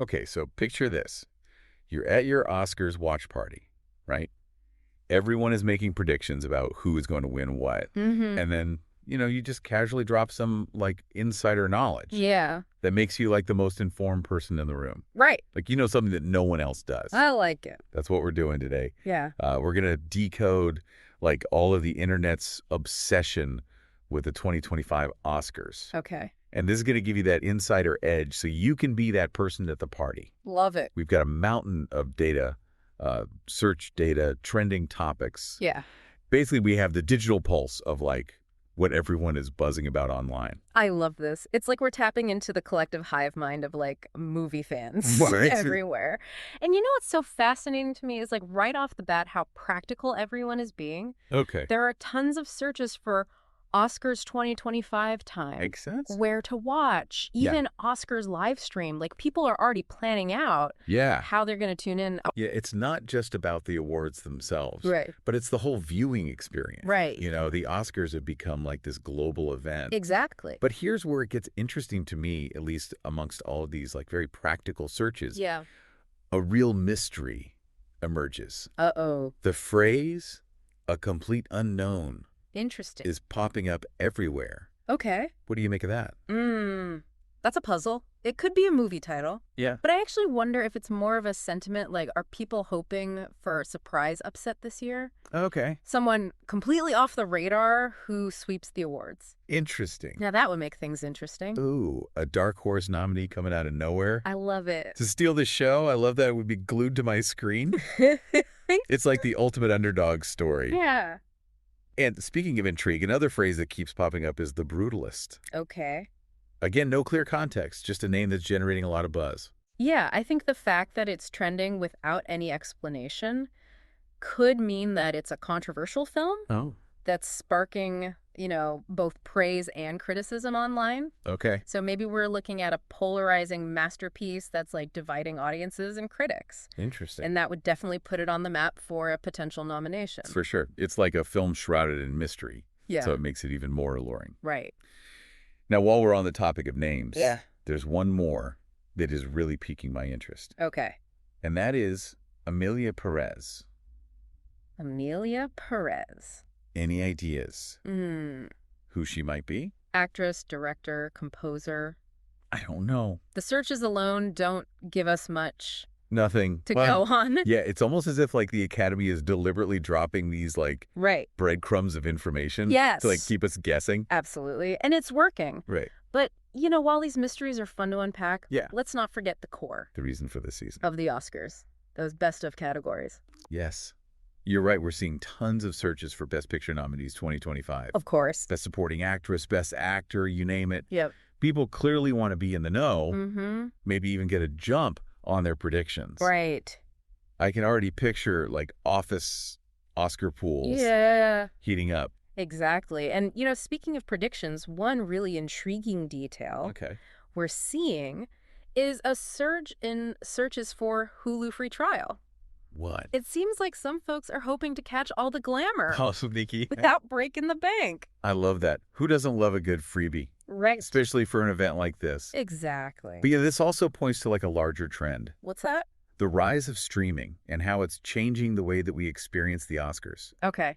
Okay, so picture this. You're at your Oscars watch party, right? Everyone is making predictions about who is going to win what. Mm-hmm. And then, you just casually drop some, like, insider knowledge Yeah. that makes you, like, the most informed person in the room. Right. Like, something that no one else does. I like it. That's what we're doing today. Yeah. We're going to decode, like, all of the internet's obsession with the 2025 Oscars. Okay. And this is going to give you that insider edge so you can be that person at the party. Love it. We've got a mountain of data, search data, trending topics. Yeah. Basically, we have the digital pulse of, like, what everyone is buzzing about online. I love this. It's like we're tapping into the collective hive mind of, like, movie fans Right. everywhere. And you know what's so fascinating to me is, like, right off the bat, how practical everyone is being. Okay. There are tons of searches for Oscars 2025 time. Makes sense. Where to watch, even Oscars live stream. Like, people are already planning out how they're going to tune in. Yeah, it's not just about the awards themselves. Right. But it's the whole viewing experience. Right. The Oscars have become like this global event. Exactly. But here's where it gets interesting to me, at least amongst all of these, like, very practical searches. Yeah. A real mystery emerges. Uh-oh. The phrase, a complete unknown, Interesting. is popping up everywhere. Okay. What do you make of that? That's a puzzle. It could be a movie title. Yeah. But I actually wonder if it's more of a sentiment, like, are people hoping for a surprise upset this year? Okay. Someone completely off the radar who sweeps the awards. Interesting. Now, that would make things interesting. Ooh, a dark horse nominee coming out of nowhere. I love it. To steal the show, I love that it would be glued to my screen. It's like the ultimate underdog story. Yeah. And speaking of intrigue, another phrase that keeps popping up is the brutalist. Okay. Again, no clear context, just a name that's generating a lot of buzz. Yeah, I think the fact that it's trending without any explanation could mean that it's a controversial film that's sparking, both praise and criticism online. Okay. So maybe we're looking at a polarizing masterpiece that's, like, dividing audiences and critics. Interesting. And that would definitely put it on the map for a potential nomination. For sure. It's like a film shrouded in mystery. Yeah. So it makes it even more alluring. Right. Now, while we're on the topic of names, there's one more that is really piquing my interest. Okay. And that is Amelia Perez. Amelia Perez. Any ideas who she might be? Actress, director, composer. I don't know. The searches alone don't give us much Nothing to go on. Yeah, it's almost as if, like, the Academy is deliberately dropping these, like, breadcrumbs of information to, like, keep us guessing. Absolutely. And it's working. Right. But, while these mysteries are fun to unpack, let's not forget the core. The reason for this season. Of the Oscars. Those best of categories. Yes. You're right. We're seeing tons of searches for Best Picture nominees 2025. Of course. Best Supporting Actress, Best Actor, you name it. Yep. People clearly want to be in the know, maybe even get a jump on their predictions. Right. I can already picture, like, office Oscar pools heating up. Exactly. And, speaking of predictions, one really intriguing detail we're seeing is a surge in searches for Hulu free trial. What? It seems like some folks are hoping to catch all the glamour. Oh, sneaky. Without breaking the bank. I love that. Who doesn't love a good freebie? Right. Especially for an event like this. Exactly. But yeah, this also points to, like, a larger trend. What's that? The rise of streaming and how it's changing the way that we experience the Oscars. Okay.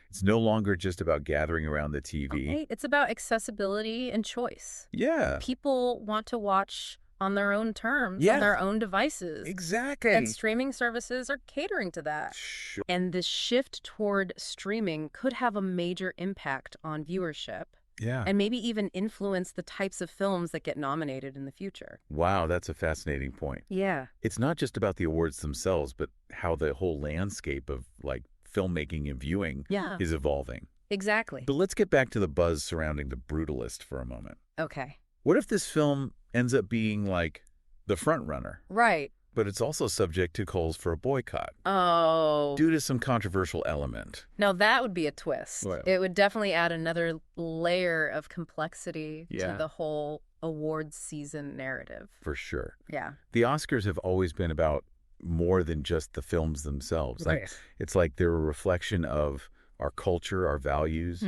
It's no longer just about gathering around the TV. Okay. It's about accessibility and choice. Yeah. People want to watch on their own terms, on their own devices. Exactly. And streaming services are catering to that. Sure. And this shift toward streaming could have a major impact on viewership. Yeah. And maybe even influence the types of films that get nominated in the future. Wow, that's a fascinating point. Yeah. It's not just about the awards themselves, but how the whole landscape of, like, filmmaking and viewing is evolving. Exactly. But let's get back to the buzz surrounding The Brutalist for a moment. Okay. What if this film ends up being, like, the front runner? Right. But it's also subject to calls for a boycott. Oh. Due to some controversial element. Now, that would be a twist. Well, it would definitely add another layer of complexity to the whole awards season narrative. For sure. Yeah. The Oscars have always been about more than just the films themselves. Right. Like, it's like they're a reflection of our culture, our values,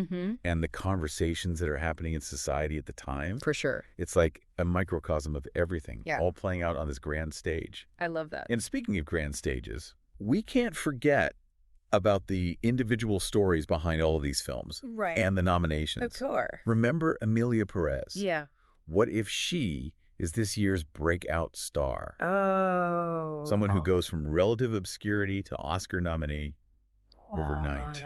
and the conversations that are happening in society at the time. For sure. It's like a microcosm of everything, Yeah. all playing out on this grand stage. I love that. And speaking of grand stages, we can't forget about the individual stories behind all of these films and the nominations. Of course. Remember Emilia Perez? Yeah. What if she is this year's breakout star? Oh. Someone who goes from relative obscurity to Oscar nominee overnight.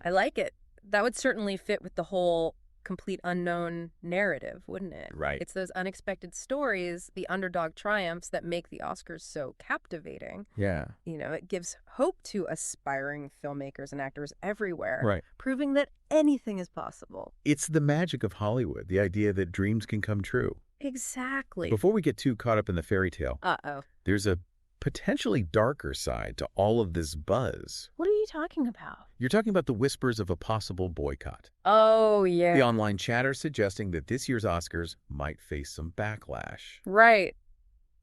I like it. That would certainly fit with the whole complete unknown narrative, wouldn't it? Right. It's those unexpected stories, the underdog triumphs that make the Oscars so captivating. Yeah. You know, it gives hope to aspiring filmmakers and actors everywhere, Right. proving that anything is possible. It's the magic of Hollywood, the idea that dreams can come true. Exactly. Before we get too caught up in the fairy tale, there's a potentially darker side to all of this buzz. What are you talking about? You're talking about the whispers of a possible boycott. Oh, yeah. The online chatter suggesting that this year's Oscars might face some backlash. Right.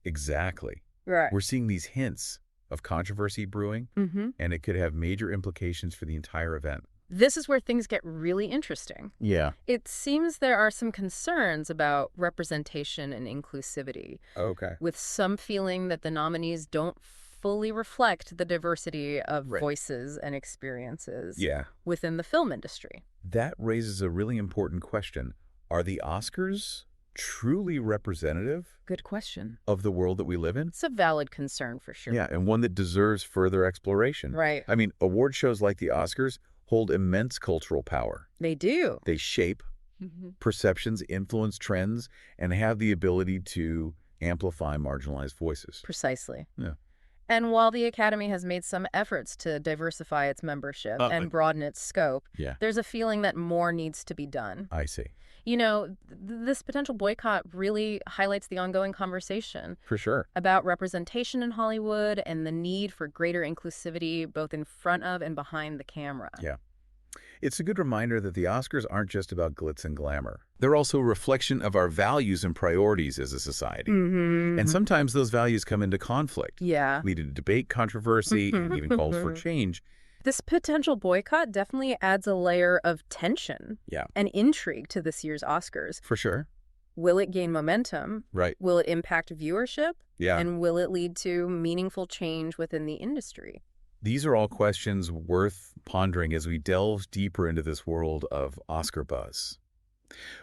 Exactly. Right. We're seeing these hints of controversy brewing, and it could have major implications for the entire event. This is where things get really interesting. Yeah. It seems there are some concerns about representation and inclusivity. Okay. With some feeling that the nominees don't fully reflect the diversity of voices and experiences within the film industry. That raises a really important question. Are the Oscars truly representative? Good question. Of the world that we live in? It's a valid concern for sure. Yeah, and one that deserves further exploration. Right. I mean, award shows like the Oscars hold immense cultural power. They do. They shape perceptions, influence trends, and have the ability to amplify marginalized voices. Precisely. Yeah. And while the Academy has made some efforts to diversify its membership and broaden its scope, there's a feeling that more needs to be done. I see. You know, this potential boycott really highlights the ongoing conversation. For sure. About representation in Hollywood and the need for greater inclusivity both in front of and behind the camera. Yeah. It's a good reminder that the Oscars aren't just about glitz and glamour. They're also a reflection of our values and priorities as a society. And sometimes those values come into conflict. Leading to debate, controversy, and even calls for change. This potential boycott definitely adds a layer of tension and intrigue to this year's Oscars. For sure. Will it gain momentum? Right. Will it impact viewership? Yeah. And will it lead to meaningful change within the industry? These are all questions worth pondering as we delve deeper into this world of Oscar buzz.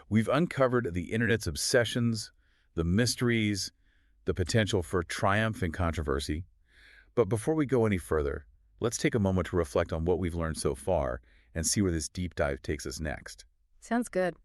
We've uncovered the internet's obsessions, the mysteries, the potential for triumph and controversy. But before we go any further, let's take a moment to reflect on what we've learned so far and see where this deep dive takes us next. Sounds good.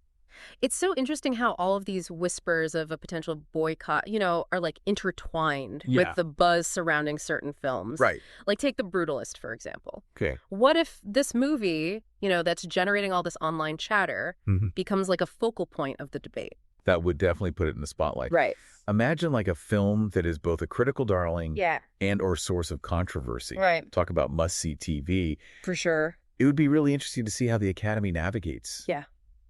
It's so interesting how all of these whispers of a potential boycott, you know, are like intertwined with the buzz surrounding certain films. Right. Like take The Brutalist, for example. Okay. What if this movie, you know, that's generating all this online chatter becomes like a focal point of the debate? That would definitely put it in the spotlight. Right. Imagine like a film that is both a critical darling and or source of controversy. Right. Talk about must-see TV. For sure. It would be really interesting to see how the Academy navigates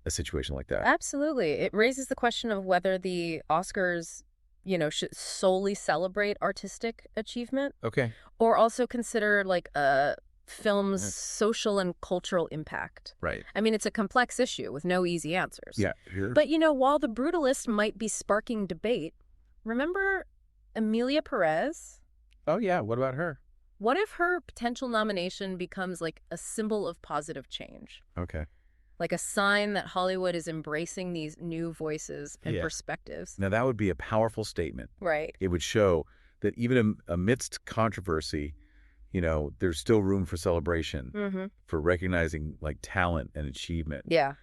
a situation like that. Absolutely. It raises the question of whether the Oscars, you know, should solely celebrate artistic achievement. Okay. Or also consider like a film's social and cultural impact. Right. I mean, it's a complex issue with no easy answers. Yeah. Sure. But, you know, while The Brutalist might be sparking debate, remember Emilia Perez? Oh, yeah. What about her? What if her potential nomination becomes like a symbol of positive change? Okay. Like a sign that Hollywood is embracing these new voices and perspectives. Now, that would be a powerful statement. Right. It would show that even amidst controversy, you know, there's still room for celebration, for recognizing like talent and achievement. Yeah.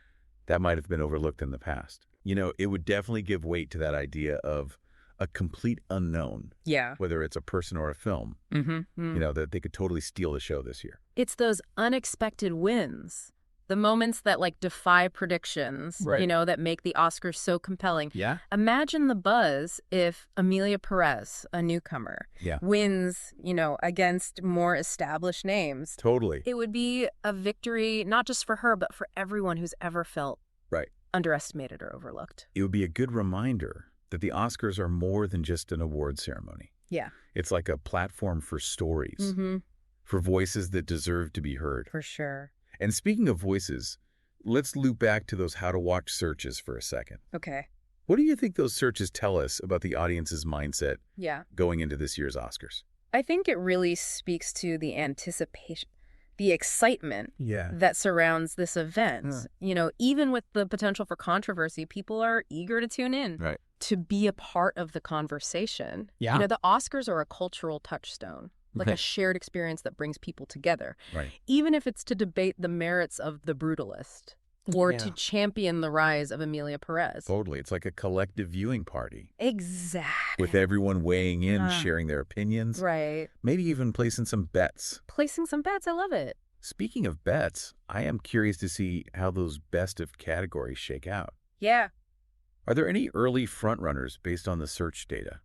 That might have been overlooked in the past. You know, it would definitely give weight to that idea of a complete unknown. Yeah. Whether it's a person or a film, you know, that they could totally steal the show this year. It's those unexpected wins. The moments that like defy predictions, you know, that make the Oscars so compelling. Yeah. Imagine the buzz if Emilia Perez, a newcomer, wins, you know, against more established names. Totally. It would be a victory, not just for her, but for everyone who's ever felt underestimated or overlooked. It would be a good reminder that the Oscars are more than just an award ceremony. Yeah. It's like a platform for stories, for voices that deserve to be heard. For sure. And speaking of voices, let's loop back to those how-to-watch searches for a second. Okay. What do you think those searches tell us about the audience's mindset Yeah. going into this year's Oscars? I think it really speaks to the anticipation, the excitement Yeah. that surrounds this event. Even with the potential for controversy, people are eager to tune in, Right. to be a part of the conversation. Yeah. The Oscars are a cultural touchstone, like a Right. shared experience that brings people together. Right. Even if it's to debate the merits of The Brutalist or to Yeah. champion the rise of Emilia Perez. Totally. It's like a collective viewing party Exactly. with everyone weighing in, sharing their opinions, Right. maybe even placing some bets. Placing some bets. I love it. Speaking of bets, I am curious to see how those best of categories shake out. Yeah. Are there any early frontrunners based on the search data?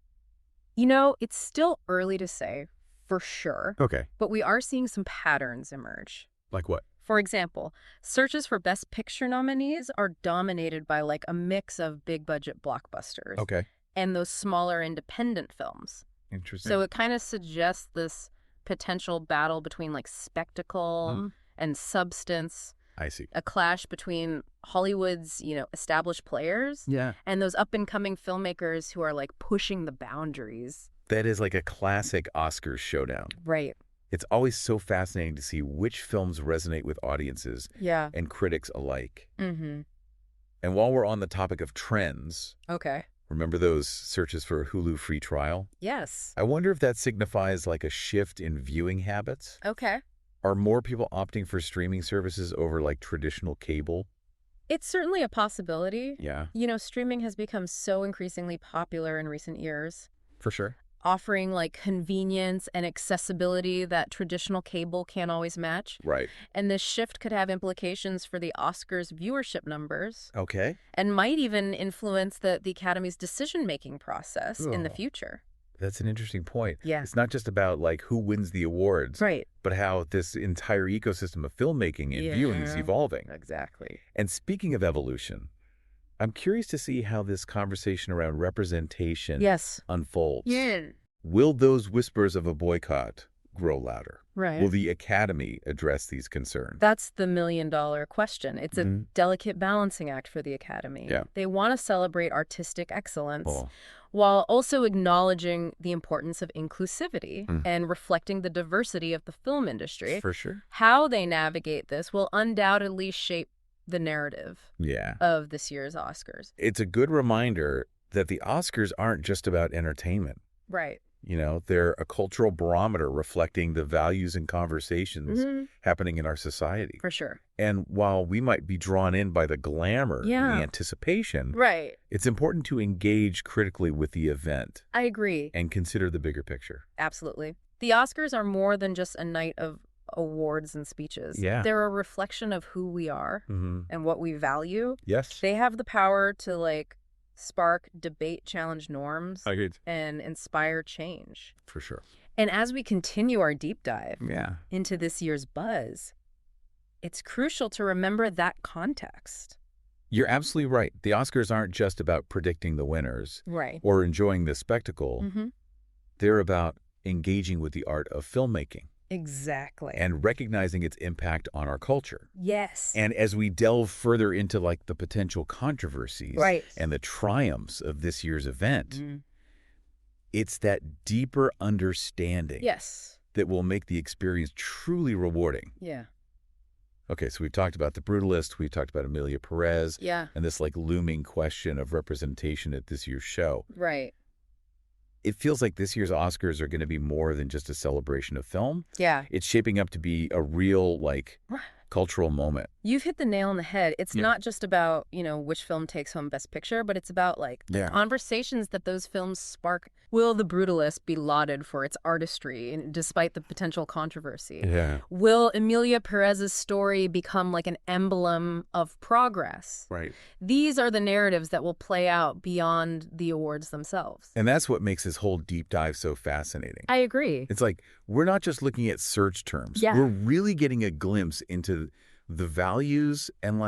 It's still early to say for sure, Okay. but we are seeing some patterns emerge. Like what? For example, searches for Best Picture nominees are dominated by like a mix of big budget blockbusters Okay. and those smaller independent films. Interesting. So it kind of suggests this potential battle between like spectacle and substance, I see. a clash between Hollywood's, established players Yeah. and those up-and-coming filmmakers who are like pushing the boundaries. That is like a classic Oscars showdown. Right. It's always so fascinating to see which films resonate with audiences Yeah. and critics alike. Mm-hmm. And while we're on the topic of trends, Okay. remember those searches for Hulu free trial? Yes. I wonder if that signifies like a shift in viewing habits. Okay. Are more people opting for streaming services over like traditional cable? It's certainly a possibility. Yeah. Streaming has become so increasingly popular in recent years, For sure. offering like convenience and accessibility that traditional cable can't always match. Right. And this shift could have implications for the Oscars viewership numbers Okay. and might even influence the Academy's decision-making process in the Oh. future. That's an interesting point. Yeah. It's not just about like who wins the awards, Right. but how this entire ecosystem of filmmaking and viewing is Yeah. evolving. Exactly. And speaking of evolution, I'm curious to see how this conversation around representation Yes. unfolds. Yeah. Will those whispers of a boycott grow louder? Right. Will the Academy address these concerns? That's the million-dollar question. It's a Mhm. delicate balancing act for the Academy. Yeah. They want to celebrate artistic excellence Oh. while also acknowledging the importance of inclusivity and reflecting the diversity of the film industry. For sure. How they navigate this will undoubtedly shape the narrative Yeah. of this year's Oscars. It's a good reminder that the Oscars aren't just about entertainment. Right. They're a cultural barometer reflecting the values and conversations happening in our society. For sure. And while we might be drawn in by the glamour and Yeah. the anticipation, Right. it's important to engage critically with the event I agree. and consider the bigger picture. Absolutely. The Oscars are more than just a night of awards and speeches. Yeah. They're a reflection of who we are and what we value. Yes. They have the power to spark debate, challenge norms, Agreed. and inspire change. For sure. And as we continue our deep dive Yeah. into this year's buzz, it's crucial to remember that context. You're absolutely right. The Oscars aren't just about predicting the winners Right. or enjoying the spectacle. Mm-hmm. They're about engaging with the art of filmmaking Exactly. and recognizing its impact on our culture. Yes. And as we delve further into the potential controversies Right. and the triumphs of this year's event, Mm. it's that deeper understanding Yes. that will make the experience truly rewarding. Yeah. Okay, so we've talked about The Brutalist, we've talked about Emilia Perez, Yeah. and this looming question of representation at this year's show. Right. It feels like this year's Oscars are going to be more than just a celebration of film. Yeah. It's shaping up to be a real, cultural moment. You've hit the nail on the head. It's Yeah. not just about, which film takes home Best Picture, but it's about Yeah. conversations that those films spark. Will The Brutalist be lauded for its artistry despite the potential controversy? Yeah. Will Emilia Perez's story become an emblem of progress? Right. These are the narratives that will play out beyond the awards themselves. And that's what makes this whole deep dive so fascinating. I agree. It's we're not just looking at search terms. Yeah. We're really getting a glimpse into the values and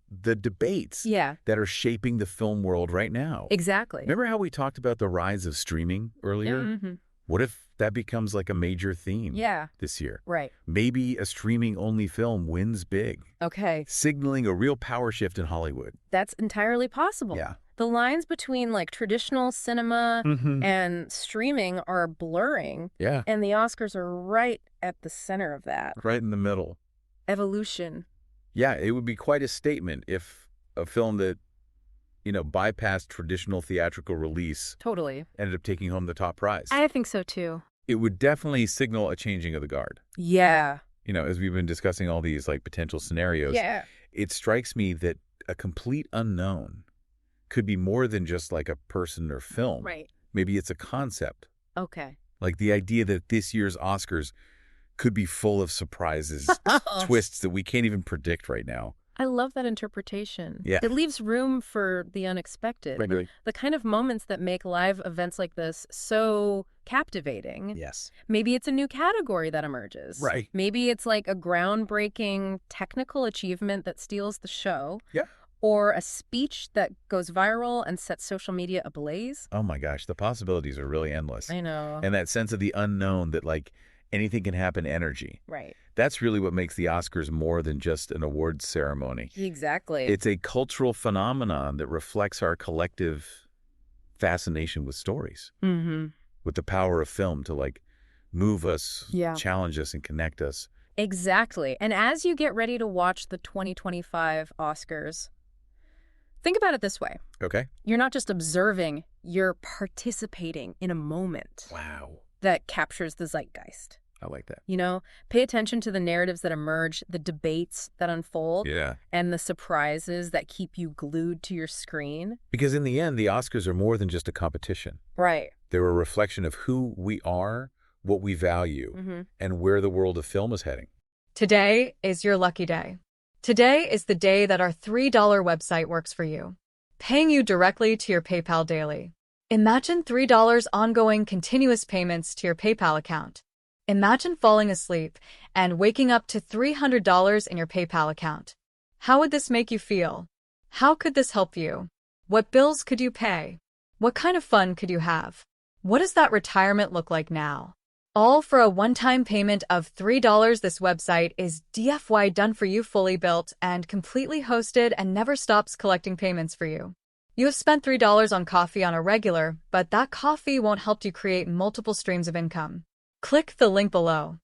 the debates Yeah, that are shaping the film world right now. exactly. Remember how we talked about the rise of streaming earlier? Mhm. What if that becomes like a major theme this year? Right. Maybe a streaming-only film wins big. Okay. Signaling a real power shift in Hollywood. That's entirely possible. Yeah. The lines between like traditional cinema and streaming are blurring. Yeah. And the Oscars are right at the center of that. Right in the middle. Evolution. Yeah, it would be quite a statement if a film that, bypassed traditional theatrical release Totally ended up taking home the top prize. I think so too. It would definitely signal a changing of the guard. Yeah. As we've been discussing all these like potential scenarios, it strikes me that a complete unknown could be more than just like a person or film. Right. Maybe it's a concept. Okay. Like the idea that this year's Oscars could be full of surprises, twists that we can't even predict right now. I love that interpretation. Yeah. It leaves room for the unexpected. Right. The kind of moments that make live events like this so captivating. Yes. Maybe it's a new category that emerges. Right. Maybe it's like a groundbreaking technical achievement that steals the show. Yeah. Or a speech that goes viral and sets social media ablaze. Oh my gosh, the possibilities are really endless. I know. And that sense of the unknown, that like anything can happen energy. Right. That's really what makes the Oscars more than just an awards ceremony. Exactly. It's a cultural phenomenon that reflects our collective fascination with stories. With the power of film to like move us, challenge us, and connect us. Exactly. And as you get ready to watch the 2025 Oscars, think about it this way. Okay. You're not just observing, you're participating in a moment. Wow. That captures the zeitgeist. I like that. Pay attention to the narratives that emerge, the debates that unfold, and the surprises that keep you glued to your screen. Because in the end, the Oscars are more than just a competition. Right. They're a reflection of who we are, what we value, and where the world of film is heading. Today is your lucky day. Today is the day that our $3 website works for you, paying you directly to your PayPal daily. Imagine $3 ongoing continuous payments to your PayPal account. Imagine falling asleep and waking up to $300 in your PayPal account. How would this make you feel? How could this help you? What bills could you pay? What kind of fun could you have? What does that retirement look like now? All for a one-time payment of $3. This website is DFY done for you, fully built and completely hosted, and never stops collecting payments for you. You have spent $3 on coffee on a regular, but that coffee won't help you create multiple streams of income. Click the link below.